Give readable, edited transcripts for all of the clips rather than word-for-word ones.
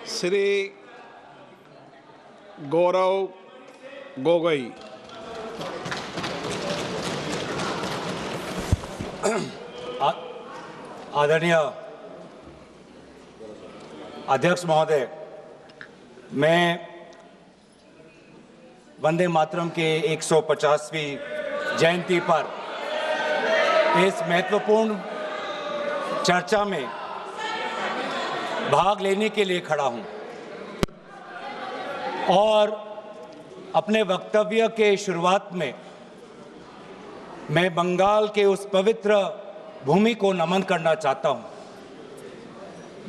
श्री गौरव गोगोई। आदरणीय अध्यक्ष महोदय, मैं वंदे मातरम के 150वीं जयंती पर इस महत्वपूर्ण चर्चा में भाग लेने के लिए खड़ा हूं और अपने वक्तव्य के शुरुआत में मैं बंगाल के उस पवित्र भूमि को नमन करना चाहता हूं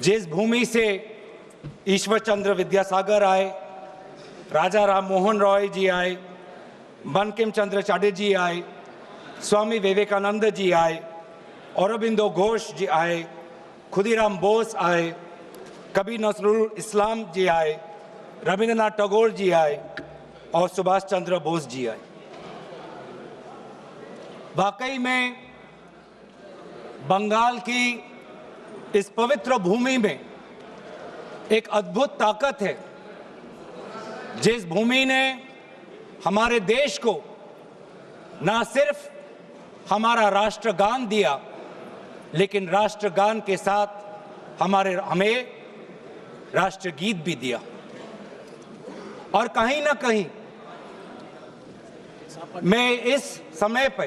जिस भूमि से ईश्वर चंद्र विद्यासागर आए, राजा राम मोहन रॉय जी आए, बंकिम चंद्र चटर्जी आए, स्वामी विवेकानंद जी आए, औरबिंदो घोष जी आए, खुदीराम बोस आए, कबीर नजरुल इस्लाम जी आए, रविंद्रनाथ टैगोर जी आए और सुभाष चंद्र बोस जी आए। वाकई में बंगाल की इस पवित्र भूमि में एक अद्भुत ताकत है, जिस भूमि ने हमारे देश को ना सिर्फ हमारा राष्ट्रगान दिया, लेकिन राष्ट्रगान के साथ हमें राष्ट्रगीत भी दिया। और कहीं ना कहीं मैं इस समय पर,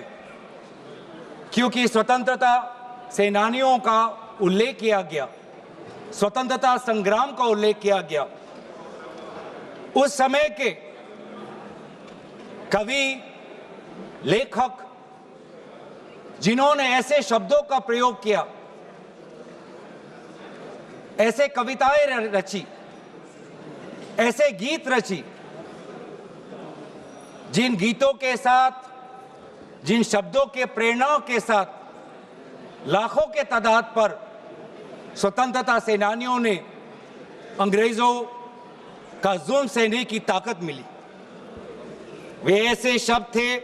क्योंकि स्वतंत्रता सेनानियों का उल्लेख किया गया, स्वतंत्रता संग्राम का उल्लेख किया गया, उस समय के कवि, लेखक जिन्होंने ऐसे शब्दों का प्रयोग किया, ऐसे कविताएं रची, ऐसे गीत रची, जिन गीतों के साथ, जिन शब्दों के प्रेरणाओं के साथ लाखों के तादाद पर स्वतंत्रता सेनानियों ने अंग्रेजों का जुल्म सहने की ताकत मिली। वे ऐसे शब्द थे,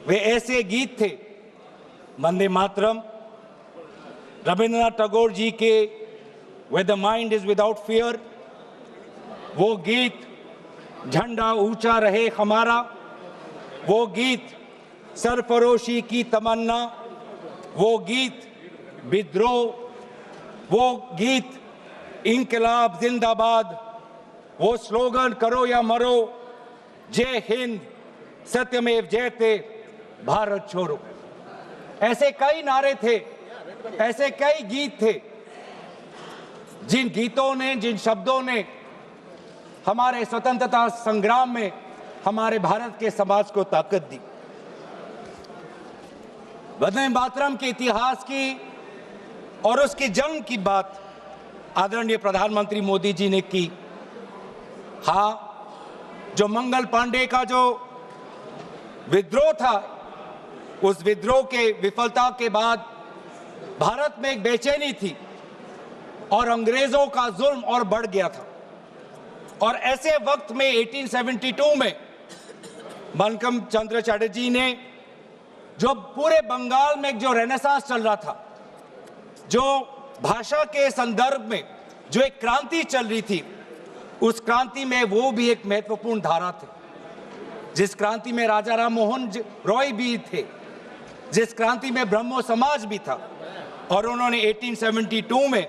वे ऐसे गीत थे, वंदे मातरम, रविंद्रनाथ टैगोर जी के Where the mind is without fear, वो गीत झंडा ऊंचा रहे हमारा, वो गीत सरफरोशी की तमन्ना, वो गीत विद्रोह, वो गीत इंकलाब जिंदाबाद, वो स्लोगन करो या मरो, जय हिंद, सत्यमेव जयते, भारत छोड़ो। ऐसे कई नारे थे, ऐसे कई गीत थे, जिन गीतों ने, जिन शब्दों ने हमारे स्वतंत्रता संग्राम में हमारे भारत के समाज को ताकत दी। वंदे मातरम के इतिहास की और उसके जन्म की बात आदरणीय प्रधानमंत्री मोदी जी ने की। हाँ, जो मंगल पांडे का जो विद्रोह था, उस विद्रोह के विफलता के बाद भारत में एक बेचैनी थी और अंग्रेजों का जुल्म और बढ़ गया था। और ऐसे वक्त में 1872 में बंकिम चंद्र चटर्जी ने, जो पूरे बंगाल में जो रेनेसांस चल रहा था, जो भाषा के संदर्भ में जो एक क्रांति चल रही थी, उस क्रांति में वो भी एक महत्वपूर्ण धारा थे, जिस क्रांति में राजा राम मोहन रॉय भी थे, जिस क्रांति में ब्रह्मो समाज भी था। और उन्होंने 1872 में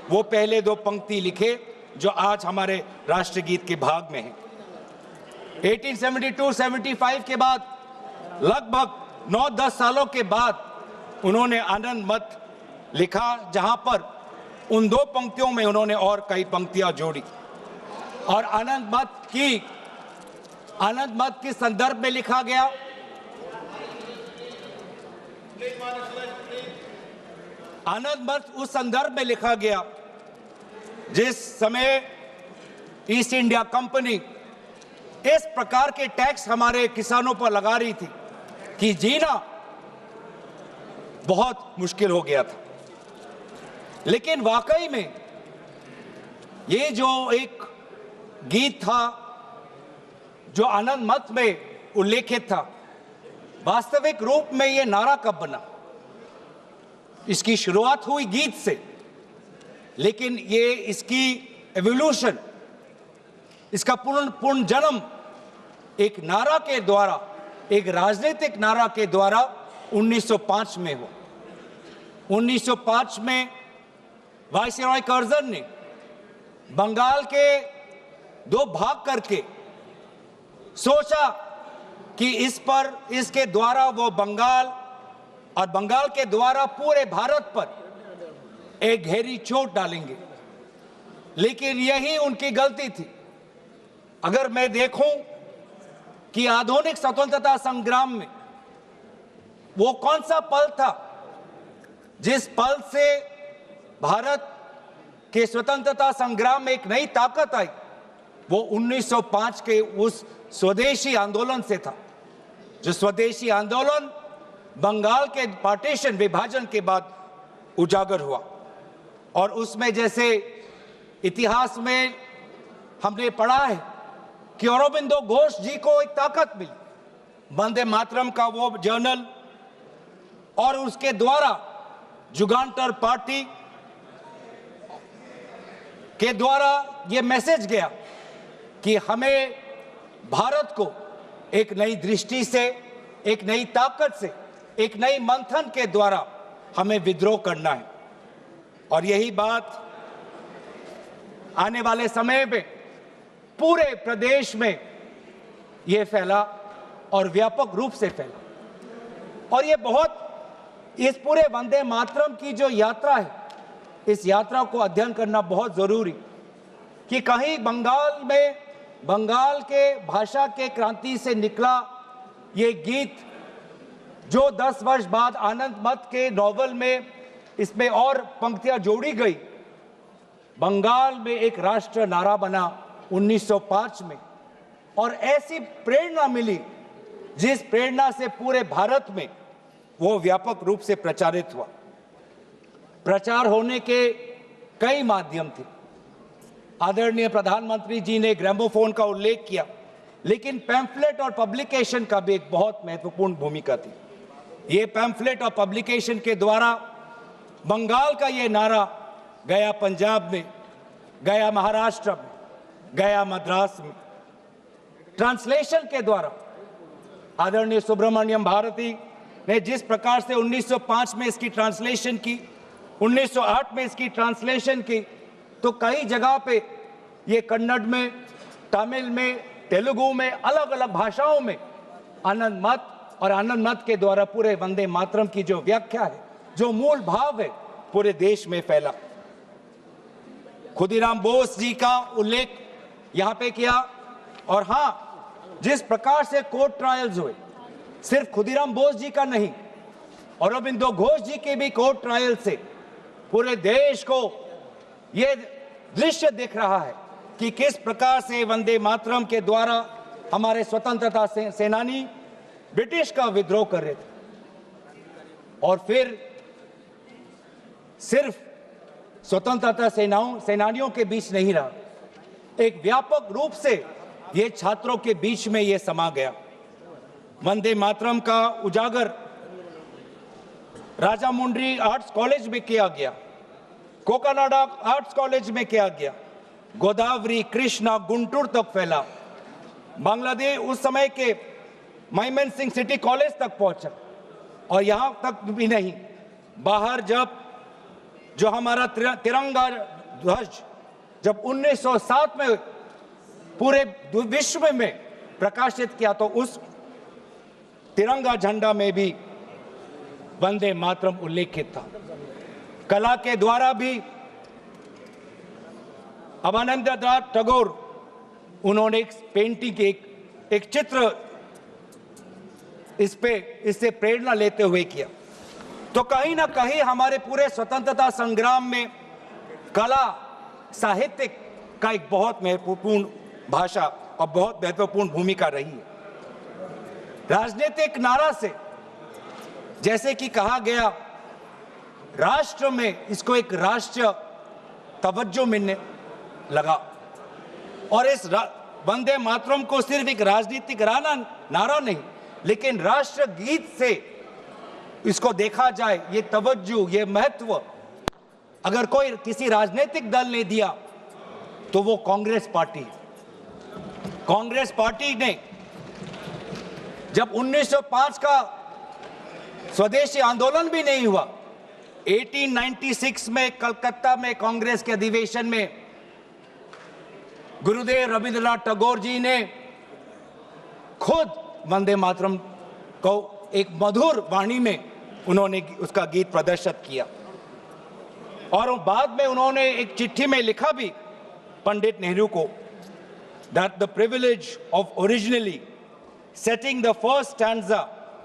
वो पहले दो पंक्ति लिखे जो आज हमारे राष्ट्रगीत के भाग में हैं। 1872-75 के बाद लगभग 9-10 सालों के बाद उन्होंने आनंद मत लिखा, जहां पर उन दो पंक्तियों में उन्होंने और कई पंक्तियां जोड़ी। और आनंद मत के संदर्भ में लिखा गया, आनंद मत उस संदर्भ में लिखा गया जिस समय ईस्ट इंडिया कंपनी इस प्रकार के टैक्स हमारे किसानों पर लगा रही थी कि जीना बहुत मुश्किल हो गया था। लेकिन वाकई में ये जो एक गीत था, जो आनंद मत में उल्लेखित था, वास्तविक रूप में ये नारा कब बना? इसकी शुरुआत हुई गीत से, लेकिन ये इसकी एवोल्यूशन, इसका पूर्ण जन्म एक नारा के द्वारा, एक राजनीतिक नारा के द्वारा 1905 में हुआ। 1905 में वायसराय कर्जन ने बंगाल के दो भाग करके सोचा कि इसके द्वारा वो बंगाल और बंगाल के द्वारा पूरे भारत पर एक गहरी चोट डालेंगे, लेकिन यही उनकी गलती थी। अगर मैं देखूं कि आधुनिक स्वतंत्रता संग्राम में वो कौन सा पल था जिस पल से भारत के स्वतंत्रता संग्राम में एक नई ताकत आई, वो 1905 के उस स्वदेशी आंदोलन से था। जो स्वदेशी आंदोलन बंगाल के पार्टीशन, विभाजन के बाद उजागर हुआ। और उसमें जैसे इतिहास में हमने पढ़ा है कि अरबिंदो घोष जी को एक ताकत मिली, वंदे मातरम का वो जर्नल, और उसके द्वारा जुगांतर पार्टी के द्वारा ये मैसेज गया कि हमें भारत को एक नई दृष्टि से, एक नई ताकत से, एक नई मंथन के द्वारा हमें विद्रोह करना है। और यही बात आने वाले समय में पूरे प्रदेश में ये फैला और व्यापक रूप से फैला। और ये बहुत, इस पूरे वंदे मातरम की जो यात्रा है, इस यात्रा को अध्ययन करना बहुत जरूरी, कि कहीं बंगाल में, बंगाल के भाषा के क्रांति से निकला ये गीत, जो 10 वर्ष बाद आनंद मठ के नॉवल में इसमें और पंक्तियां जोड़ी गई, बंगाल में एक राष्ट्र नारा बना 1905 में। और ऐसी प्रेरणा मिली जिस प्रेरणा से पूरे भारत में वो व्यापक रूप से प्रचारित हुआ। प्रचार होने के कई माध्यम थे। आदरणीय प्रधानमंत्री जी ने ग्रामोफोन का उल्लेख किया, लेकिन पैम्फलेट और पब्लिकेशन का भी एक बहुत महत्वपूर्ण भूमिका थी। ये पैम्फलेट और पब्लिकेशन के द्वारा बंगाल का ये नारा गया पंजाब में, गया महाराष्ट्र में, गया मद्रास में। ट्रांसलेशन के द्वारा आदरणीय सुब्रमण्यम भारती ने जिस प्रकार से 1905 में इसकी ट्रांसलेशन की, 1908 में इसकी ट्रांसलेशन की, तो कई जगह पे ये कन्नड़ में, तमिल में, तेलुगु में, अलग अलग भाषाओं में आनंद मठ और आनंद मठ के द्वारा पूरे वंदे मातरम की जो व्याख्या है, जो मूल भाव है, पूरे देश में फैला। खुदीराम बोस जी का उल्लेख यहां पे किया। और हां, जिस प्रकार से कोर्ट ट्रायल्स हुए, सिर्फ खुदीराम बोस जी का नहीं, अरबिंदो घोष जी के भी कोर्ट ट्रायल से पूरे देश को यह दृश्य दिख रहा है कि किस प्रकार से वंदे मातरम के द्वारा हमारे स्वतंत्रता सेनानी ब्रिटिश का विद्रोह कर रहे थे। और फिर सिर्फ स्वतंत्रता सेनानियों के बीच नहीं रहा, एक व्यापक रूप से ये छात्रों के बीच में ये समा गया। वंदे मातरम का उजागर राजामुंड्री आर्ट्स कॉलेज में किया गया, कोकानाडा आर्ट्स कॉलेज में किया गया, गोदावरी, कृष्णा, गुंटूर तक फैला। बांग्लादेश उस समय के मैमन सिंह सिटी कॉलेज तक पहुंचा। और यहां तक भी नहीं, बाहर जब जो हमारा तिरंगा ध्वज जब 1907 में पूरे विश्व में प्रकाशित किया, तो उस तिरंगा झंडा में भी वंदे मातरम उल्लेखित था। कला के द्वारा भी अवनींद्रनाथ टैगोर, उन्होंने एक पेंटिंग, एक चित्र इससे प्रेरणा लेते हुए किया। तो कहीं ना कहीं हमारे पूरे स्वतंत्रता संग्राम में कला, साहित्य का एक बहुत महत्वपूर्ण भाषा और बहुत महत्वपूर्ण भूमिका रही है। राजनीतिक नारा से, जैसे कि कहा गया, राष्ट्र में इसको एक राष्ट्रीय तवज्जो मिलने लगा। और इस वंदे मातरम को सिर्फ एक राजनीतिक नारा नहीं, लेकिन राष्ट्र गीत से इसको देखा जाए, ये तवज्जो, ये महत्व अगर कोई किसी राजनीतिक दल ने दिया, तो वो कांग्रेस पार्टी। कांग्रेस पार्टी ने जब 1905 का स्वदेशी आंदोलन भी नहीं हुआ, 1896 में कलकत्ता में कांग्रेस के अधिवेशन में गुरुदेव रविंद्रनाथ टैगोर जी ने खुद वंदे मातरम को एक मधुर वाणी में उन्होंने उसका गीत प्रदर्शित किया। और बाद में उन्होंने एक चिट्ठी में लिखा भी पंडित नेहरू को, that the privilege of originally setting the first stanza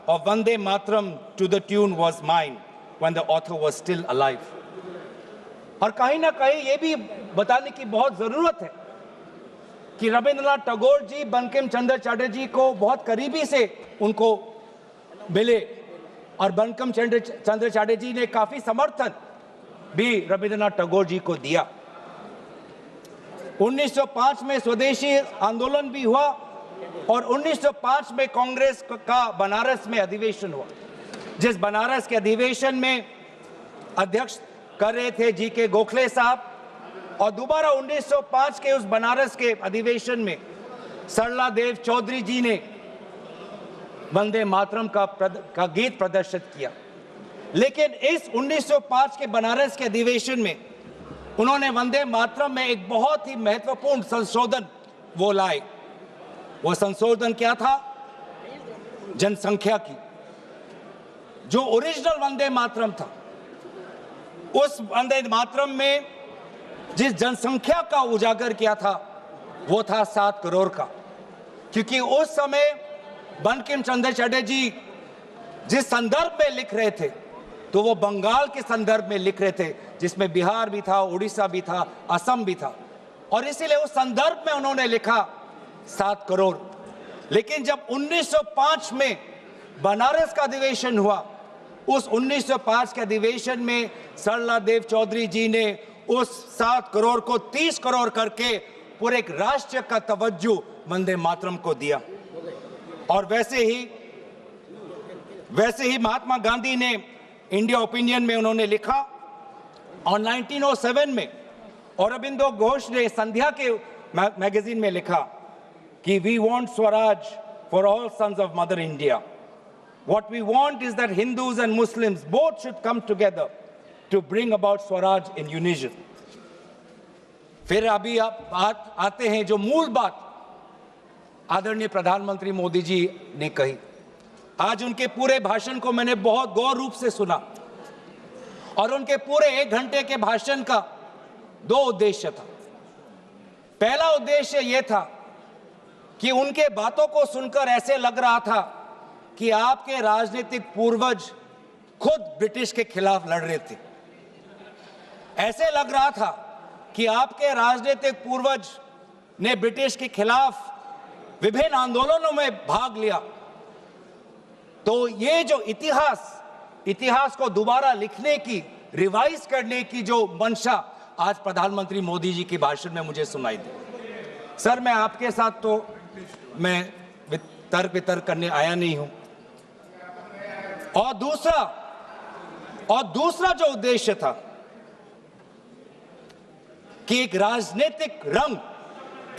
of Vande Mataram to the tune was mine when the author was still alive। और कहीं ना कहीं ये भी बताने की बहुत जरूरत है कि रविंद्रनाथ टैगोर जी बंकिम चंद्र चटर्जी को बहुत करीबी से उनको मिले और बंकिम चंद्र चटर्जी ने काफी समर्थन भी रविंद्रनाथ टैगोर जी को दिया। 1905 में स्वदेशी आंदोलन भी हुआ और 1905 में कांग्रेस का बनारस में अधिवेशन हुआ, जिस बनारस के अधिवेशन में अध्यक्ष कर रहे थे जी के गोखले साहब। और दोबारा 1905 के उस बनारस के अधिवेशन में सरला देव चौधरी जी ने वंदे मातरम का गीत प्रदर्शित किया। लेकिन इस 1905 के बनारस के अधिवेशन में उन्होंने वंदे मातरम में एक बहुत ही महत्वपूर्ण संशोधन वो लाए। वो संशोधन क्या था? जनसंख्या की। जो ओरिजिनल वंदे मातरम था, उस वंदे मातरम में जिस जनसंख्या का उजागर किया था वो था 7 करोड़ का। क्योंकि उस समय बंकिम चंद्र चटर्जी जिस संदर्भ में लिख रहे थे तो वो बंगाल के संदर्भ में लिख रहे थे, जिसमें बिहार भी था, उड़ीसा भी था, असम भी था, और इसीलिए उस संदर्भ में उन्होंने लिखा 7 करोड़। लेकिन जब 1905 में बनारस का अधिवेशन हुआ, उस 1905 के अधिवेशन में सरला देव चौधरी जी ने उस 7 करोड़ को 30 करोड़ करके पूरे एक राष्ट्र का तवज्जो वंदे मातरम को दिया। और वैसे ही महात्मा गांधी ने इंडिया ओपिनियन में उन्होंने लिखा, और 1907 में औरबिंदो घोष ने संध्या के मैगजीन में लिखा कि we want Swaraj for all sons of mother India. What we want is that Hindus and Muslims both should come together to bring about Swaraj in unison. फिर अभी आप बात आते हैं जो मूल बात आदरणीय प्रधानमंत्री मोदी जी ने कही। आज उनके पूरे भाषण को मैंने बहुत गौर रूप से सुना, और उनके पूरे 1 घंटे के भाषण का 2 उद्देश्य था। पहला उद्देश्य यह था कि उनके बातों को सुनकर ऐसे लग रहा था कि आपके राजनीतिक पूर्वज खुद ब्रिटिश के खिलाफ लड़ रहे थे। ऐसे लग रहा था कि आपके राजनीतिक पूर्वज ने ब्रिटिश के खिलाफ विभिन्न आंदोलनों में भाग लिया। तो ये जो इतिहास को दोबारा लिखने की, रिवाइज करने की जो मंशा आज प्रधानमंत्री मोदी जी के भाषण में मुझे सुनाई दी। सर, मैं आपके साथ तो मैं तर्क वितर्क करने आया नहीं हूं। और दूसरा जो उद्देश्य था कि एक राजनीतिक रंग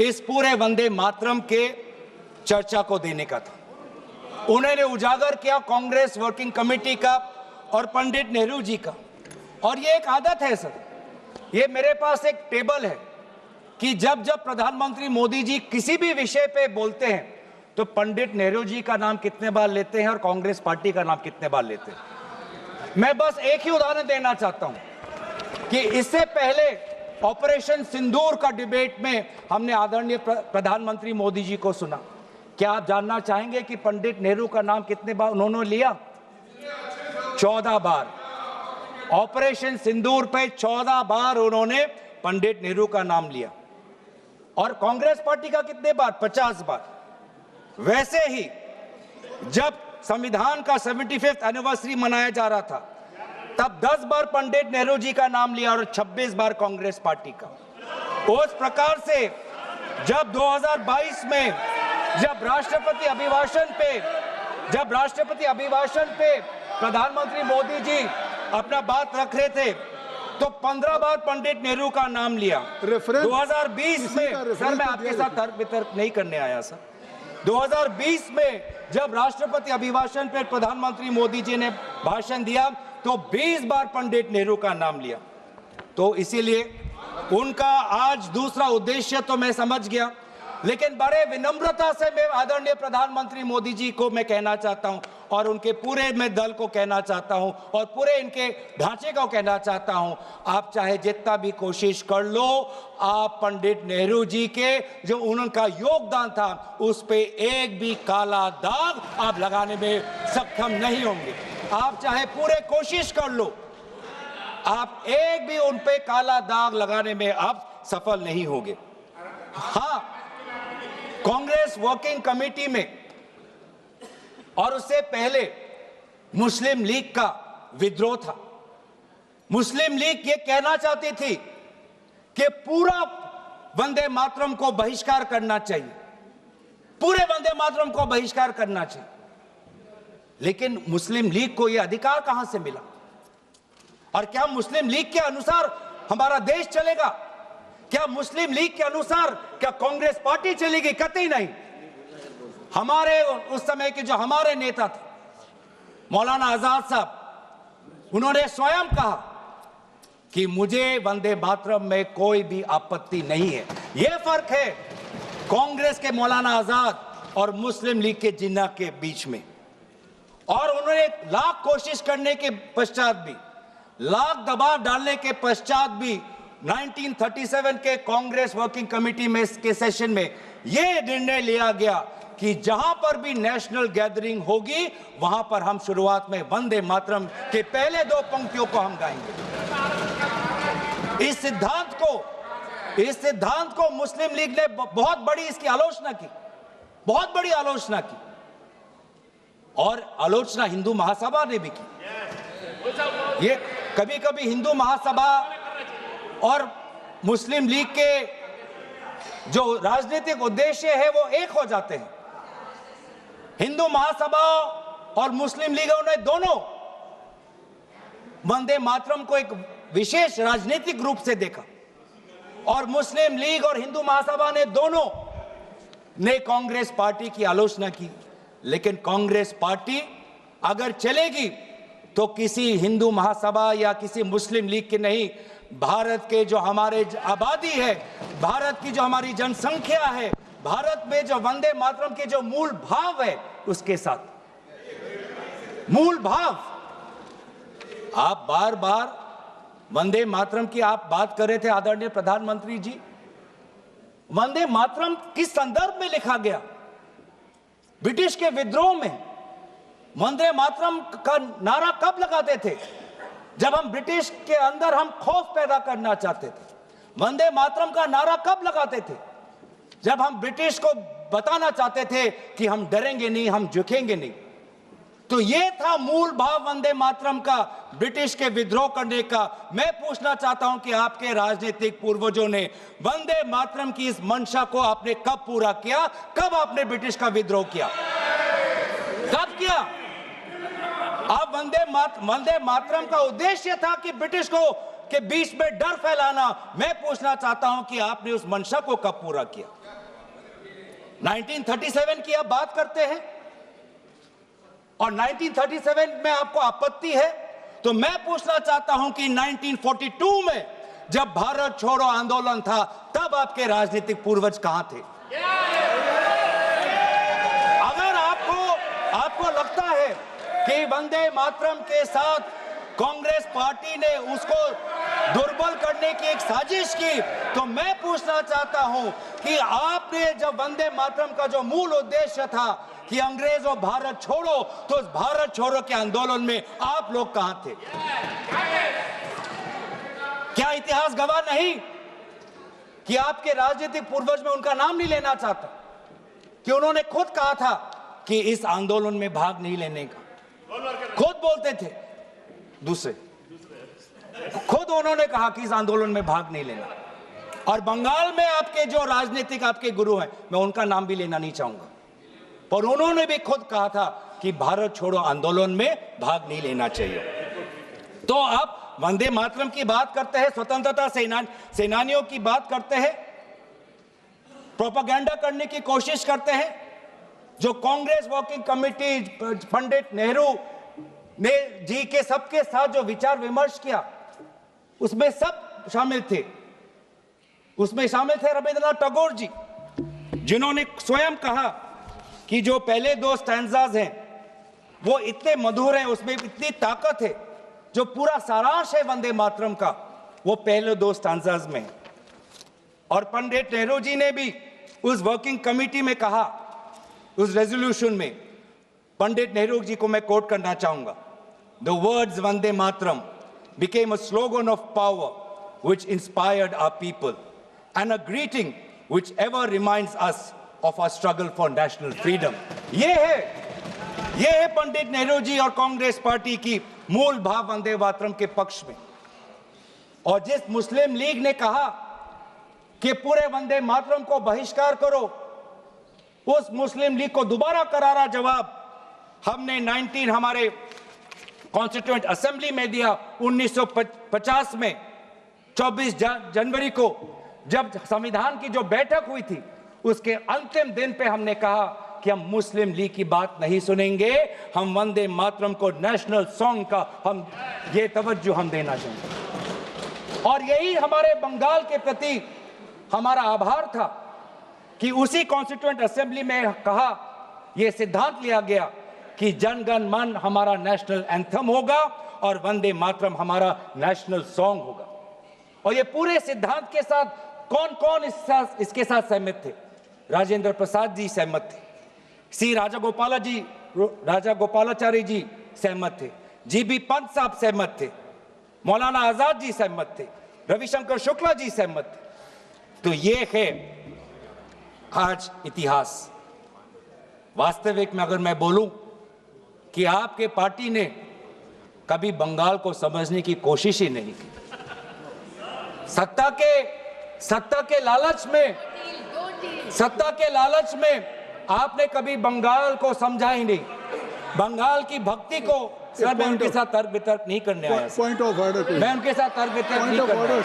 इस पूरे वंदे मातरम के चर्चा को देने का था। उन्होंने उजागर किया कांग्रेस वर्किंग कमेटी का और पंडित नेहरू जी का। और ये एक आदत है सर, ये मेरे पास एक टेबल है कि जब जब प्रधानमंत्री मोदी जी किसी भी विषय पे बोलते हैं तो पंडित नेहरू जी का नाम कितने बार लेते हैं और कांग्रेस पार्टी का नाम कितने बार लेते हैं। मैं बस एक ही उदाहरण देना चाहता हूं कि इससे पहले ऑपरेशन सिंदूर का डिबेट में हमने आदरणीय प्रधानमंत्री मोदी जी को सुना। क्या आप जानना चाहेंगे कि पंडित नेहरू का नाम कितने बार उन्होंने लिया? 14 बार। ऑपरेशन सिंदूर पे 14 बार उन्होंने पंडित नेहरू का नाम लिया। और कांग्रेस पार्टी का कितने बार? 50 बार। वैसे ही जब संविधान का 75th एनिवर्सरी मनाया जा रहा था तब 10 बार पंडित नेहरू जी का नाम लिया और 26 बार कांग्रेस पार्टी का। उस प्रकार से जब 2022 में जब राष्ट्रपति अभिभाषण पे प्रधानमंत्री मोदी जी अपना बात रख रहे थे तो 15 बार पंडित नेहरू का नाम लिया। 2020 में, सर मैं आपके साथ तर्क वितर्क नहीं करने आया सर। 2020 में जब राष्ट्रपति अभिभाषण पर प्रधानमंत्री मोदी जी ने भाषण दिया तो 20 बार पंडित नेहरू का नाम लिया। तो इसीलिए उनका आज दूसरा उद्देश्य तो मैं समझ गया, लेकिन बड़े विनम्रता से मैं आदरणीय प्रधानमंत्री मोदी जी को मैं कहना चाहता हूं और उनके पूरे मैं दल को कहना चाहता हूं और पूरे इनके ढांचे को कहना चाहता हूं, आप चाहे जितना भी कोशिश कर लो, आप पंडित नेहरू जी के जो उनका योगदान था उस पे एक भी काला दाग आप लगाने में सक्षम नहीं होंगे। आप चाहे पूरे कोशिश कर लो, आप एक भी उन पे काला दाग लगाने में आप सफल नहीं होंगे। हाँ, कांग्रेस वर्किंग कमेटी में और उससे पहले मुस्लिम लीग का विद्रोह था। मुस्लिम लीग ये कहना चाहती थी कि पूरा वंदे मातरम को बहिष्कार करना चाहिए, पूरे वंदे मातरम को बहिष्कार करना चाहिए। लेकिन मुस्लिम लीग को यह अधिकार कहां से मिला? और क्या मुस्लिम लीग के अनुसार हमारा देश चलेगा? क्या मुस्लिम लीग के अनुसार क्या कांग्रेस पार्टी चलेगी? कतई नहीं। हमारे उस समय के जो हमारे नेता थे मौलाना आजाद साहब, उन्होंने स्वयं कहा कि मुझे वंदे मातरम में कोई भी आपत्ति नहीं है। यह फर्क है कांग्रेस के मौलाना आजाद और मुस्लिम लीग के जिन्ना के बीच में। और उन्होंने लाख कोशिश करने के पश्चात भी, लाख दबाव डालने के पश्चात भी 1937 के कांग्रेस वर्किंग कमेटी में के सेशन में यह निर्णय लिया गया कि जहां पर भी नेशनल गैदरिंग होगी वहां पर हम शुरुआत में वंदे मातरम के पहले दो पंक्तियों को हम गाएंगे। इस सिद्धांत को मुस्लिम लीग ने बहुत बड़ी इसकी आलोचना की, बहुत बड़ी आलोचना की, और आलोचना हिंदू महासभा ने भी की। ये कभी कभी हिंदू महासभा और मुस्लिम लीग के जो राजनीतिक उद्देश्य है वो एक हो जाते हैं। हिंदू महासभा और मुस्लिम लीगों ने दोनों वंदे मातरम को एक विशेष राजनीतिक रूप से देखा और मुस्लिम लीग और हिंदू महासभा ने दोनों ने कांग्रेस पार्टी की आलोचना की। लेकिन कांग्रेस पार्टी अगर चलेगी तो किसी हिंदू महासभा या किसी मुस्लिम लीग की नहीं, भारत के जो हमारे आबादी है, भारत की जो हमारी जनसंख्या है, भारत में जो वंदे मातरम के जो मूल भाव है उसके साथ। मूल भाव, आप बार बार वंदे मातरम की आप बात कर रहे थे आदरणीय प्रधानमंत्री जी। वंदे मातरम किस संदर्भ में लिखा गया? ब्रिटिश के विद्रोह में वंदे मातरम का नारा कब लगाते थे? जब हम ब्रिटिश के अंदर हम खौफ पैदा करना चाहते थे। वंदे मातरम का नारा कब लगाते थे? जब हम ब्रिटिश को बताना चाहते थे कि हम डरेंगे नहीं, हम झुकेंगे नहीं। तो ये था मूल भाव वंदे मातरम का, ब्रिटिश के विद्रोह करने का। मैं पूछना चाहता हूं कि आपके राजनीतिक पूर्वजों ने वंदे मातरम की इस मंशा को आपने कब पूरा किया? कब आपने ब्रिटिश का विद्रोह किया? कब किया? अब वंदे मातरम का उद्देश्य था कि ब्रिटिश को के बीच में डर फैलाना। मैं पूछना चाहता हूं कि आपने उस मंशा को कब पूरा किया? 1937 की आप बात करते हैं और 1937 में आपको आपत्ति है, तो मैं पूछना चाहता हूं कि 1942 में जब भारत छोड़ो आंदोलन था तब आपके राजनीतिक पूर्वज कहां थे? अगर आपको लगता है कि वंदे मातरम के साथ कांग्रेस पार्टी ने उसको दुर्बल करने की एक साजिश की, तो मैं पूछना चाहता हूं कि आपने जब वंदे मातरम का जो मूल उद्देश्य था कि अंग्रेजों भारत छोड़ो, तो उस भारत छोड़ो के आंदोलन में आप लोग कहां थे? क्या इतिहास गवाह नहीं कि आपके राजनीतिक पूर्वज में उनका नाम नहीं लेना चाहता, कि उन्होंने खुद कहा था कि इस आंदोलन में भाग नहीं लेने का। खुद बोलते थे, दूसरे खुद उन्होंने कहा कि इस आंदोलन में भाग नहीं लेना। और बंगाल में आपके जो राजनीतिक आपके गुरु हैं, मैं उनका नाम भी लेना नहीं चाहूंगा, पर उन्होंने भी खुद कहा था कि भारत छोड़ो आंदोलन में भाग नहीं लेना चाहिए। तो अब वंदे मातरम की बात करते हैं, स्वतंत्रता सेनानियों की बात करते हैं, प्रोपेगेंडा करने की कोशिश करते हैं। जो कांग्रेस वर्किंग कमेटी पंडित नेहरू ने जी के सबके साथ जो विचार विमर्श किया, उसमें सब शामिल थे। उसमें शामिल थे रविंद्रनाथ टैगोर जी, जिन्होंने स्वयं कहा कि जो पहले 2 स्टैंजाज हैं वो इतने मधुर हैं, उसमें इतनी ताकत है, जो पूरा सारांश है वंदे मातरम का वो पहले 2 स्टैंजाज में। और पंडित नेहरू जी ने भी उस वर्किंग कमेटी में कहा, उस रेजोल्यूशन में, पंडित नेहरू जी को मैं कोट करना चाहूंगा, the words Vande Mataram became a slogan of power which inspired our people and a greeting which ever reminds us of our struggle for national freedom। ये है पंडित नेहरू जी और कांग्रेस पार्टी की मूल भाव वंदे मातरम के पक्ष में। और जिस मुस्लिम लीग ने कहा कि पूरे वंदे मातरम को बहिष्कार करो, उस मुस्लिम लीग को दोबारा करारा जवाब हमने हमारे कॉन्स्टिट्यूएंट असेंबली में दिया 1950 में 24 जनवरी को, जब संविधान की जो बैठक हुई थी उसके अंतिम दिन पे हमने कहा कि हम मुस्लिम लीग की बात नहीं सुनेंगे, हम वंदे मातरम को नेशनल सॉन्ग का हम ये तवज्जो हम देना चाहेंगे। और यही हमारे बंगाल के प्रति हमारा आभार था कि उसी कॉन्स्टिट्यूएंट असेंबली में कहा, यह सिद्धांत लिया गया कि जन गण मन हमारा नेशनल एंथम होगा और वंदे मातरम हमारा नेशनल सॉन्ग होगा। और ये पूरे सिद्धांत के साथ कौन कौन इसके साथ सहमत थे? राजेंद्र प्रसाद जी सहमत थे, सी राजागोपालाचारी जी सहमत थे, जीबी पंत साहब सहमत थे, मौलाना आजाद जी सहमत थे, रविशंकर शुक्ला जी सहमत थे। तो ये है आज इतिहास। वास्तविक में अगर मैं बोलूं कि आपके पार्टी ने कभी बंगाल को समझने की कोशिश ही नहीं की। सत्ता के लालच में आपने कभी बंगाल को समझा ही नहीं। बंगाल की भक्ति को सर, मैं उनके साथ तर्क वितर्क नहीं करने आया। पॉइंट ऑफ ऑर्डर, मैं उनके साथ तर्क वितर्क नहीं करने आया।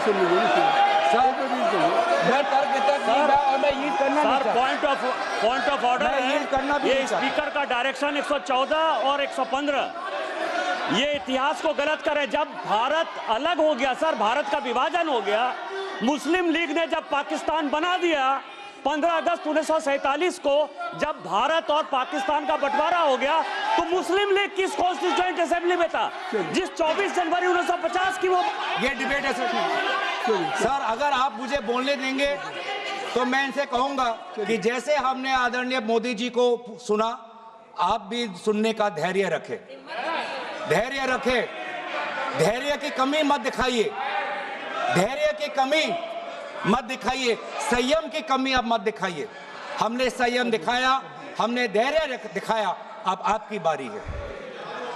सर, मैं तर्क वितर्क नहीं और मैं यील्ड करना नहीं चाहता। पॉइंट ऑफ ऑर्डर है, यील्ड करना भी ये नहीं चाहता। स्पीकर का डायरेक्शन 114 और 115 ये इतिहास को गलत कर रहे। जब भारत अलग हो गया सर, भारत का विभाजन हो गया, मुस्लिम लीग ने जब पाकिस्तान बना दिया 15 अगस्त 1947 को, जब भारत और पाकिस्तान का बंटवारा हो गया, तो मुस्लिम लीग किस कॉन्स्टिट्यूएंट असेंबली में था जिस 24 जनवरी 1950 की वो ये डिबेट है सर। अगर आप मुझे बोलने देंगे तो मैं इनसे कहूंगा कि जैसे हमने आदरणीय मोदी जी को सुना, आप भी सुनने का धैर्य रखें। धैर्य की कमी मत दिखाइए, संयम की कमी अब मत दिखाइए। हमने संयम दिखाया, हमने धैर्य दिखाया, अब आपकी बारी है।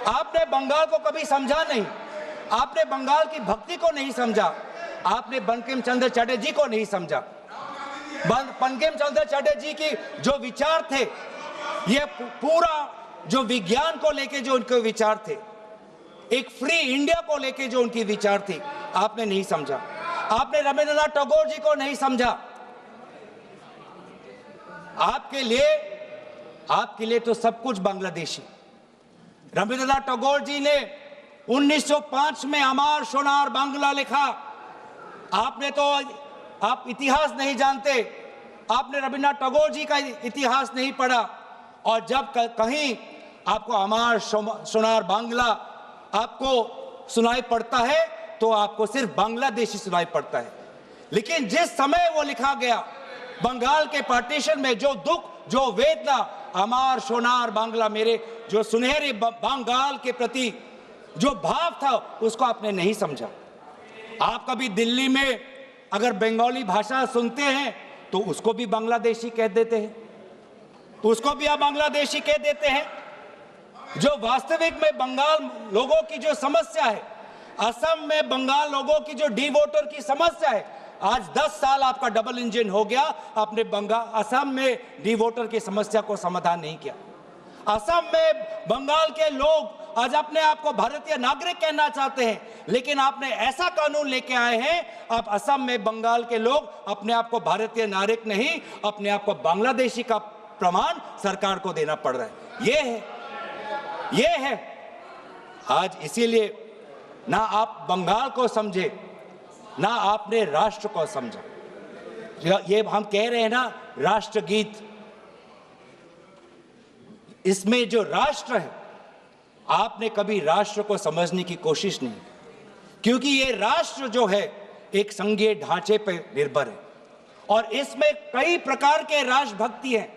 आपने बंगाल को कभी समझा नहीं, आपने बंगाल की भक्ति को नहीं समझा, आपने बंकिम चंद्र चटर्जी को नहीं समझा। बंकिम चंद्र चटर्जी की जो विचार थे, ये पूरा जो विज्ञान को लेके जो उनके विचार थे, एक फ्री इंडिया को लेके जो उनकी विचार थी, आपने नहीं समझा। आपने रविंद्रनाथ टैगोर जी को नहीं समझा। आपके लिए तो सब कुछ बांग्लादेशी। रविंद्रनाथ टैगोर जी ने 1905 में अमार सोनार बांग्ला लिखा। आप इतिहास नहीं जानते, आपने रविंद्रनाथ टैगोर जी का इतिहास नहीं पढ़ा। और जब कहीं आपको अमार सोनार बांग्ला आपको सुनाई पड़ता है तो आपको सिर्फ बांग्लादेशी सुनाई पड़ता है। लेकिन जिस समय वो लिखा गया, बंगाल के पार्टीशन में जो दुख, जो वेदना, अमार सोनार बांग्ला, मेरे जो सुनहरे बंगाल के प्रति जो भाव था, उसको आपने नहीं समझा। आप कभी दिल्ली में अगर बंगाली भाषा सुनते हैं तो उसको भी बांग्लादेशी कह देते हैं, उसको भी आप बांग्लादेशी कह देते हैं। जो वास्तविक में बंगाल लोगों की जो समस्या है, असम में बंगाल लोगों की जो डी वोटर की समस्या है, आज 10 साल आपका डबल इंजन हो गया, आपने असम में डी वोटर की समस्या को समाधान नहीं किया। असम में बंगाल के लोग आज अपने आप को भारतीय नागरिक कहना चाहते हैं, लेकिन आपने ऐसा कानून लेके आए हैं, आप असम में बंगाल के लोग अपने आप को भारतीय नागरिक नहीं, अपने आप को बांग्लादेशी का प्रमाण सरकार को देना पड़ रहा है। ये है आज। इसीलिए ना आप बंगाल को समझे, ना आपने राष्ट्र को समझा। ये हम कह रहे हैं ना राष्ट्रगीत, इसमें जो राष्ट्र है, आपने कभी राष्ट्र को समझने की कोशिश नहीं, क्योंकि ये राष्ट्र जो है एक संघीय ढांचे पर निर्भर है और इसमें कई प्रकार के राष्ट्रभक्ति हैं।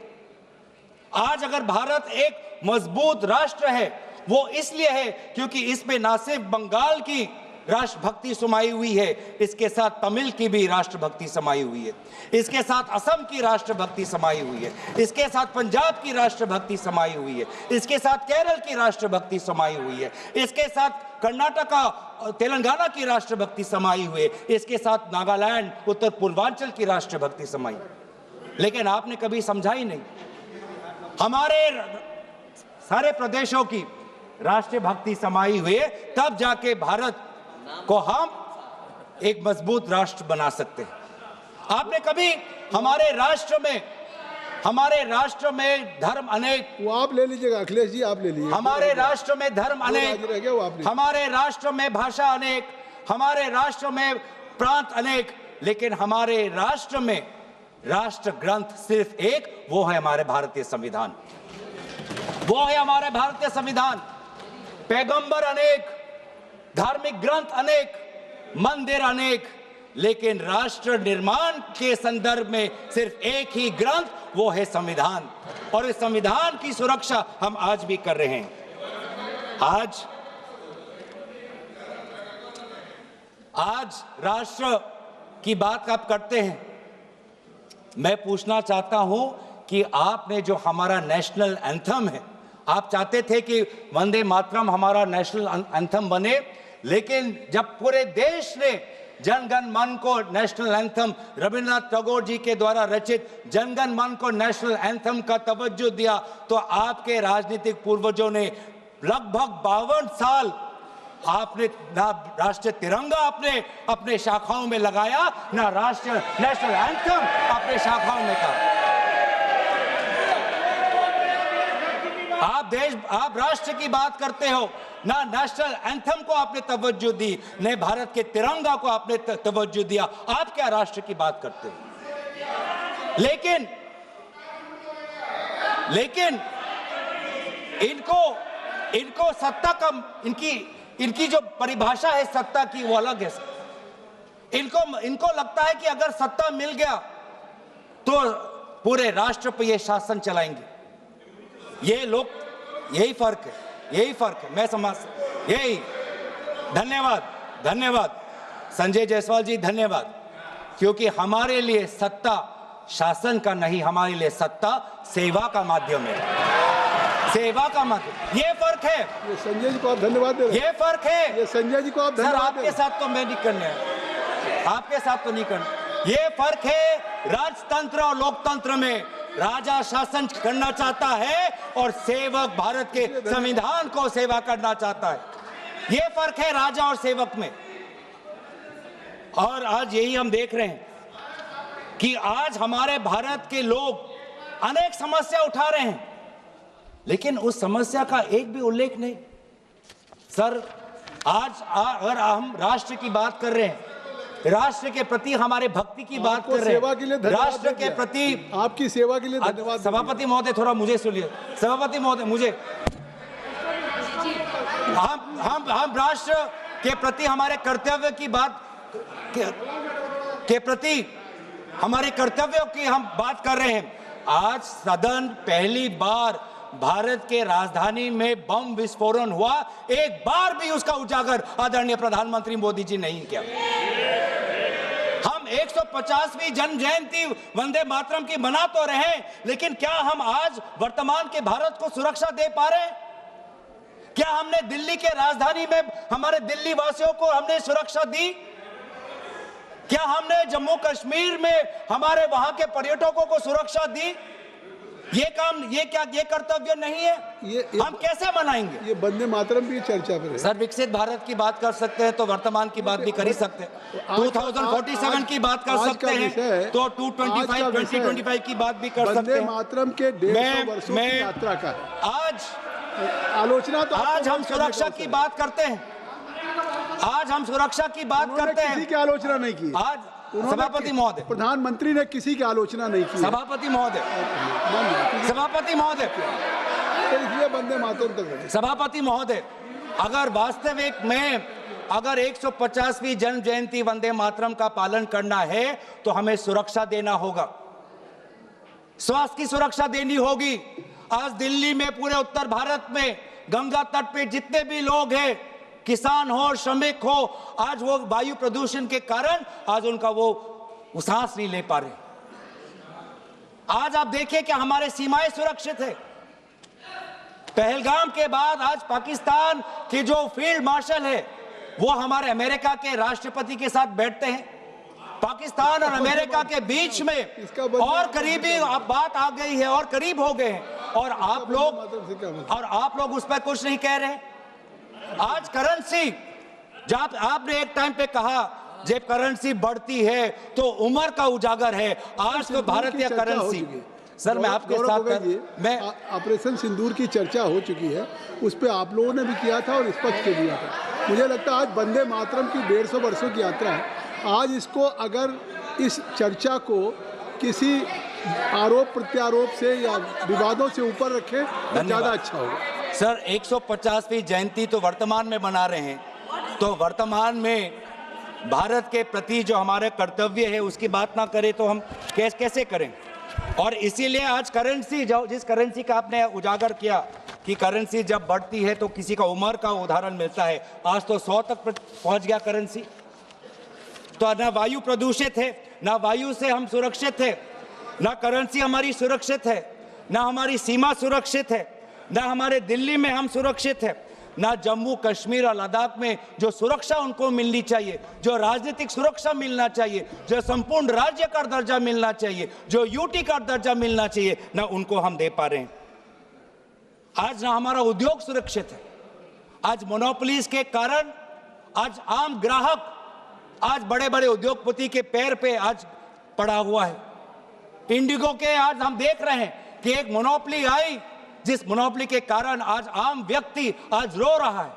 आज अगर भारत एक मजबूत राष्ट्र है, वो इसलिए है क्योंकि इसमें ना सिर्फ बंगाल की राष्ट्रभक्ति समाई हुई है, इसके साथ तमिल की भी राष्ट्रभक्ति समाई हुई है, इसके साथ असम की राष्ट्रभक्ति समाई हुई है, इसके साथ पंजाब की राष्ट्रभक्ति समाई हुई है, इसके साथ केरल की राष्ट्रभक्ति समाई हुई है, इसके साथ कर्नाटका तेलंगाना की राष्ट्रभक्ति समाई हुई है, इसके साथ नागालैंड उत्तर पूर्वांचल की राष्ट्रभक्ति समाई। लेकिन आपने कभी समझा ही नहीं। हमारे सारे प्रदेशों की राष्ट्रीय भक्ति समाई हुई है, तब जाके भारत को हम एक मजबूत राष्ट्र बना सकते हैं। आपने कभी हमारे राष्ट्र में धर्म अनेक, वो आप ले लीजिएगा अखिलेश जी, आप ले लीजिए। हमारे राष्ट्र में धर्म अनेक, हमारे राष्ट्र में भाषा अनेक, हमारे राष्ट्र में प्रांत अनेक, लेकिन हमारे राष्ट्र में राष्ट्र ग्रंथ सिर्फ एक, वो है हमारे भारतीय संविधान। वो है हमारे भारतीय संविधान। पैगंबर अनेक, धार्मिक ग्रंथ अनेक, मंदिर अनेक, लेकिन राष्ट्र निर्माण के संदर्भ में सिर्फ एक ही ग्रंथ, वो है संविधान। और इस संविधान की सुरक्षा हम आज भी कर रहे हैं। आज राष्ट्र की बात आप करते हैं, मैं पूछना चाहता हूं कि आपने जो हमारा नेशनल एंथम है, आप चाहते थे कि वंदे मातरम हमारा नेशनल एंथम बने, लेकिन जब पूरे देश ने जनगण मन को नेशनल एंथम, रविंद्रनाथ टैगोर जी के द्वारा रचित जनगण मन को नेशनल एंथम का तवज्जो दिया, तो आपके राजनीतिक पूर्वजों ने लगभग 52 साल आपने ना राष्ट्रीय तिरंगा आपने अपने शाखाओं में लगाया, ना राष्ट्रीय नेशनल एंथम अपने शाखाओं में कहा। आप राष्ट्र की बात करते हो, ना नेशनल एंथम को आपने तवज्जो दी, न भारत के तिरंगा को आपने तवज्जो दिया। आप क्या राष्ट्र की बात करते हो? लेकिन इनको सत्ता का, इनकी जो परिभाषा है सत्ता की, वो अलग है। इनको लगता है कि अगर सत्ता मिल गया तो पूरे राष्ट्र पर ये शासन चलाएंगे। ये लोग, यही फर्क है, मैं समझ, यही। धन्यवाद संजय जायसवाल जी, धन्यवाद, क्योंकि हमारे लिए सत्ता शासन का नहीं, हमारे लिए सत्ता सेवा का माध्यम है, सेवा का माध्यम। ये फर्क है। ये संजय जी को आप धन्यवाद दे रहे हैं। ये फर्क है। ये संजय जी को आप धन्यवाद दे रहे हैं। आपके साथ तो मैं नहीं करने, आपके साथ तो नहीं करना। ये फर्क है राजतंत्र और लोकतंत्र में। राजा शासन करना चाहता है और सेवक भारत के संविधान को सेवा करना चाहता है। ये फर्क है राजा और सेवक में। और आज यही हम देख रहे हैं कि आज हमारे भारत के लोग अनेक समस्या उठा रहे हैं, लेकिन उस समस्या का एक भी उल्लेख नहीं। सर, आज अगर हम राष्ट्र की बात कर रहे हैं, राष्ट्र के प्रति हमारे भक्ति की बात कर रहे हैं, राष्ट्र के प्रति आपकी सेवा के लिए धन्यवाद। सभापति महोदय, थोड़ा मुझे सुनिए। सभापति महोदय, मुझे हम राष्ट्र के प्रति हमारे कर्तव्य की बात के प्रति हमारे कर्तव्यों की हम बात कर रहे हैं। आज सदन पहली बार भारत के राजधानी में बम विस्फोरण हुआ, एक बार भी उसका उजागर आदरणीय प्रधानमंत्री मोदी जी नहीं किया। हम 150वीं जन्म जयंती वंदे मातरम की मना तो रहे, लेकिन क्या हम आज वर्तमान के भारत को सुरक्षा दे पा रहे हैं? क्या हमने दिल्ली के राजधानी में हमारे दिल्ली वासियों को हमने सुरक्षा दी? क्या हमने जम्मू कश्मीर में हमारे वहां के पर्यटकों को सुरक्षा दी? ये काम, ये क्या, ये कर्तव्य नहीं है? हम कैसे मनाएंगे? ये वंदे मातरम भी चर्चा पर है। सर, विकसित भारत की बात कर सकते हैं तो वर्तमान की बात भी कर ही सकते हैं। 2047 की बात कर सकते हैं तो 2025 की बात भी कर सकते वंदे हैं। मातरम के 150 वर्षों की यात्रा का आज आलोचना तो आज हम सुरक्षा की बात करते हैं, आज हम सुरक्षा की बात करते हैं। किसी की आलोचना नहीं की आज सभापति महोदय, प्रधानमंत्री ने किसी की आलोचना नहीं की। सभापति महोदय, सभापति महोदय, तो इसलिए वंदे मातरम तक। सभापति महोदय, अगर वास्तविक में अगर 150वीं जन्म जयंती वंदे मातरम का पालन करना है तो हमें सुरक्षा देना होगा, स्वास्थ्य की सुरक्षा देनी होगी। आज दिल्ली में, पूरे उत्तर भारत में, गंगा तट पे जितने भी लोग हैं, किसान हो, श्रमिक हो, आज वो वायु प्रदूषण के कारण आज उनका वो सांस नहीं ले पा रहे। आज आप देखिए कि हमारे सीमाएं सुरक्षित है। पहलगाम के बाद आज पाकिस्तान के जो फील्ड मार्शल है वो हमारे अमेरिका के राष्ट्रपति के साथ बैठते हैं। पाकिस्तान और अमेरिका के बीच में और करीबी बात आ गई है और करीब हो गए हैं, और आप लोग उस पर कुछ नहीं कह रहे। आज करेंसी, जब आपने एक टाइम पे कहा जब करेंसी बढ़ती है तो उम्र का उजागर है, आज तो भारतीय करेंसी। सर, मैं आपके साथ मैं ऑपरेशन सिंदूर की चर्चा हो चुकी है, उस पर आप लोगों ने भी किया था और स्पष्ट कर दिया था। मुझे लगता है आज वंदे मातरम की 150 वर्षों की यात्रा है, आज इसको अगर इस चर्चा को किसी आरोप प्रत्यारोप से या विवादों से ऊपर रखें तो ज़्यादा अच्छा होगा। सर, 150वीं जयंती तो वर्तमान में मना रहे हैं, तो वर्तमान में भारत के प्रति जो हमारे कर्तव्य है उसकी बात ना करें तो हम कैसे करें? और इसीलिए आज करेंसी, जिस करेंसी का आपने उजागर किया कि करेंसी जब बढ़ती है तो किसी का उम्र का उदाहरण मिलता है, आज तो 100 तक पहुंच गया करेंसी। तो ना वायु प्रदूषित है, ना वायु से हम सुरक्षित है, ना करेंसी हमारी सुरक्षित है, ना हमारी सीमा सुरक्षित है, ना हमारे दिल्ली में हम सुरक्षित है, ना जम्मू कश्मीर और लद्दाख में जो सुरक्षा उनको मिलनी चाहिए, जो राजनीतिक सुरक्षा मिलना चाहिए, जो संपूर्ण राज्य का दर्जा मिलना चाहिए, जो यूटी का दर्जा मिलना चाहिए, ना उनको हम दे पा रहे हैं। आज ना हमारा उद्योग सुरक्षित है। आज मोनोपोलीज के कारण आज आम ग्राहक आज बड़े बड़े उद्योगपति के पैर पे आज पड़ा हुआ है। इंडिगो के आज हम देख रहे हैं कि एक मोनोपोली आई, जिस मोनोपोली के कारण आज आम व्यक्ति आज रो रहा है।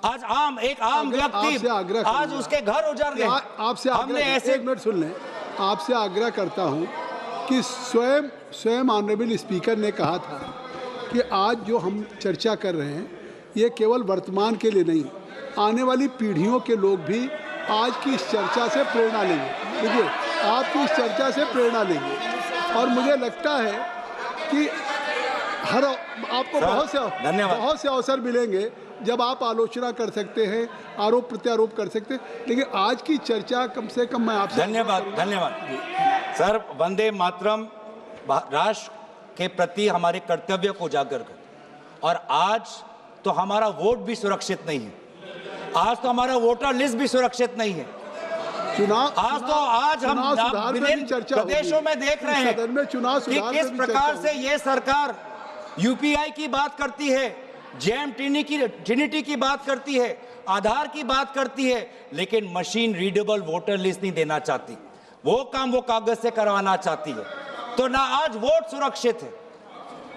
आज एक आम व्यक्ति आज उसके घर उजड़ गए। आपसे हमने ऐसे, एक मिनट सुन लें, आपसे आग्रह करता हूं कि स्वयं ऑनरेबल स्पीकर ने कहा था कि आज जो हम चर्चा कर रहे हैं ये केवल वर्तमान के लिए नहीं, आने वाली पीढ़ियों के लोग भी आज की इस चर्चा से प्रेरणा लेंगे। देखिए, आपकी इस चर्चा से प्रेरणा लेंगे और मुझे लगता है कि आपको बहुत से अवसर मिलेंगे जब आप आलोचना कर सकते हैं, आरोप प्रत्यारोप कर सकते हैं, लेकिन आज की चर्चा कम से कम मैं आपसे धन्यवाद सर। वंदे मातरम राष्ट्र के प्रति हमारे कर्तव्य को उजागर कर, और आज तो हमारा वोट भी सुरक्षित नहीं है, आज तो हमारा वोटर लिस्ट भी सुरक्षित नहीं है। आज हम विभिन्न प्रदेशों में देख रहे हैं कि किस प्रकार से ये सरकार यूपीआई की बात करती है, जेम ट्रिनिटी की बात करती है, आधार की बात करती है, लेकिन मशीन रीडेबल वोटर लिस्ट नहीं देना चाहती। वो काम वो कागज से करवाना चाहती है। तो ना आज वोट सुरक्षित है,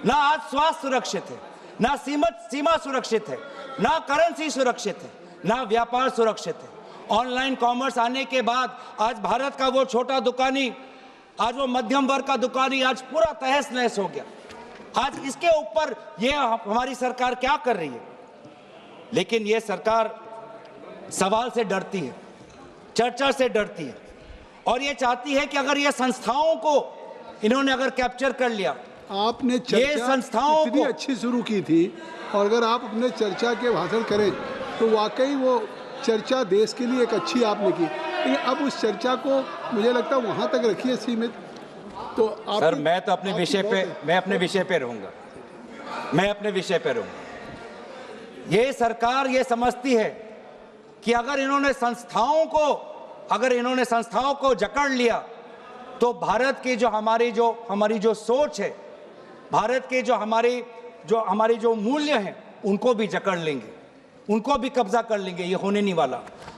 ना आज स्वास्थ्य सुरक्षित है, ना सीमा सुरक्षित है, ना करेंसी सुरक्षित है, ना व्यापार सुरक्षित है। ऑनलाइन कॉमर्स आने के बाद आज भारत का वो छोटा दुकानी, आज वो मध्यम वर्ग का दुकानी आज पूरा तहस नहस हो गया। आज इसके ऊपर ये हमारी सरकार क्या कर रही है? लेकिन ये सरकार सवाल से डरती है, चर्चा से डरती है, और ये चाहती है कि अगर ये संस्थाओं को इन्होंने अगर कैप्चर कर लिया, आपने चर्चा संस्थाओं इतनी अच्छी शुरू की थी, और अगर आप अपने चर्चा के भाषण करें तो वाकई वो चर्चा देश के लिए एक अच्छी आपने की, लेकिन अब उस चर्चा को मुझे लगता है वहाँ तक रखिए सीमित। तो सर, मैं तो अपने विषय पे रहूँगा, मैं अपने विषय पे रहूँगा। ये सरकार ये समझती है कि अगर इन्होंने संस्थाओं को जकड़ लिया तो भारत की जो हमारी जो सोच है, भारत के जो हमारे जो मूल्य हैं उनको भी जकड़ लेंगे, उनको भी कब्जा कर लेंगे। ये होने नहीं वाला।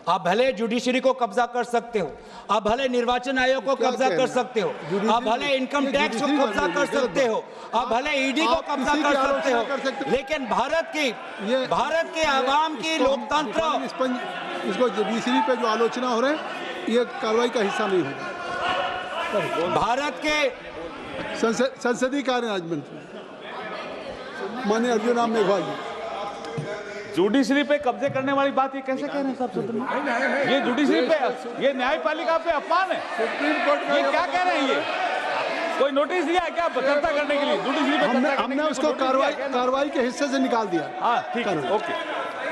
आप भले जुडिशरी को कब्जा कर सकते हो, आप भले निर्वाचन आयोग को कब्जा कर सकते हो, आप भले इनकम टैक्स को कब्जा कर सकते हो, आप भले ईडी को कब्जा कर सकते हो, लेकिन भारत के आवाम की लोकतंत्र, इसको जुडिशरी पे जो आलोचना हो रहे हैं ये कार्रवाई का हिस्सा नहीं होगा। भारत के संसदीय कार्य राज्य मंत्री माननीय अर्जुन राम मेघवाल जी, जुडिशरी पे कब्जे करने वाली बात ये कैसे कह रहे हैं साहब सदन में? ये जुडिशरी पे, ये न्यायपालिका पे अपमान है। सुप्रीम कोर्ट ये क्या कह रहे हैं? ये कोई नोटिस दिया है क्या चर्चा करने के लिए? जुडिशरी पे हमने उसको कार्रवाई के हिस्से से निकाल दिया। हाँ ठीक है, ओके।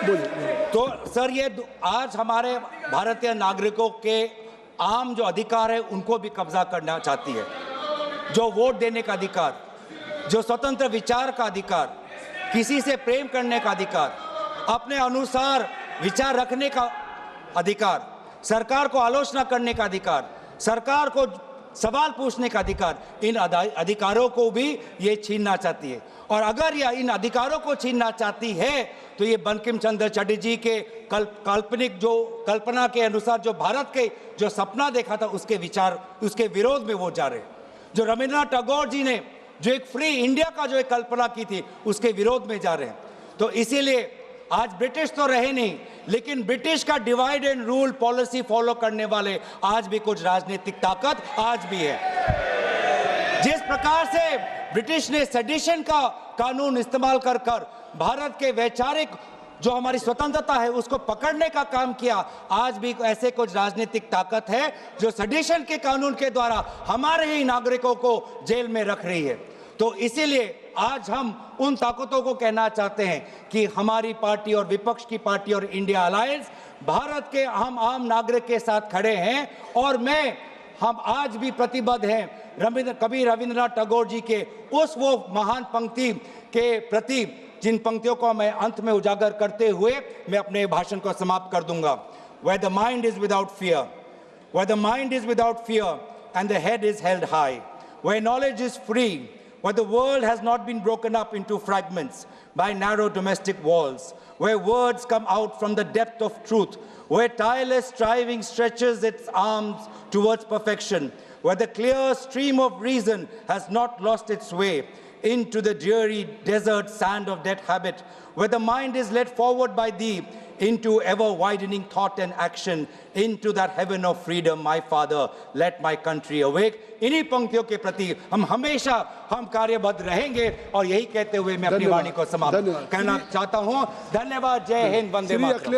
बोलिए। तो सर, ये आज हमारे भारतीय नागरिकों के आम जो अधिकार है उनको भी कब्जा करना चाहती है। जो वोट देने का अधिकार, जो स्वतंत्र विचार का अधिकार, किसी से प्रेम करने का अधिकार, अपने अनुसार विचार रखने का अधिकार, सरकार को आलोचना करने का अधिकार, सरकार को सवाल पूछने का अधिकार, इन अधिकारों को भी ये छीनना चाहती है। और अगर यह इन अधिकारों को छीनना चाहती है तो ये बंकिम चंद्र चटर्जी के काल्पनिक जो कल्पना के अनुसार जो भारत के जो सपना देखा था उसके विरोध में वो जा रहे हैं। जो रविंद्रनाथ टैगोर जी ने जो एक फ्री इंडिया का जो एक कल्पना की थी उसके विरोध में जा रहे हैं। तो इसीलिए आज ब्रिटिश तो रहे नहीं, लेकिन ब्रिटिश का divide and rule policy follow करने वाले आज भी कुछ राजनीतिक ताकत आज भी है। जिस प्रकार से ब्रिटिश ने सेडिशन का कानून इस्तेमाल कर भारत के वैचारिक जो हमारी स्वतंत्रता है उसको पकड़ने का काम किया, आज भी ऐसे कुछ राजनीतिक ताकत है जो सेडिशन के कानून के द्वारा हमारे ही नागरिकों को जेल में रख रही है। तो इसीलिए आज हम उन ताकतों को कहना चाहते हैं कि हमारी पार्टी और विपक्ष की पार्टी और इंडिया अलायंस भारत के हम आम नागरिक के साथ खड़े हैं। और हम आज भी प्रतिबद्ध हैं कवि रविंद्रनाथ टैगोर जी के उस वो महान पंक्ति के प्रति, जिन पंक्तियों को मैं अंत में उजागर करते हुए मैं अपने भाषण को समाप्त कर दूंगा। Where the mind is without fear, where the mind is without fear and the head is held high, where knowledge is free, where the world has not been broken up into fragments by narrow domestic walls, where words come out from the depth of truth, where tireless striving stretches its arms towards perfection, where the clear stream of reason has not lost its way into the dreary desert sand of dead habit, where the mind is led forward by thee into ever-widening thought and action, into that heaven of freedom, my Father, let my country awake। इन्हीं पंक्तियों के प्रति हम हमेशा कार्यबद्ध रहेंगे और यही कहते हुए मैं अपनी वाणी को समाप्त करना चाहता हूँ। धन्यवाद। जय हिंद, वंदे मातरम।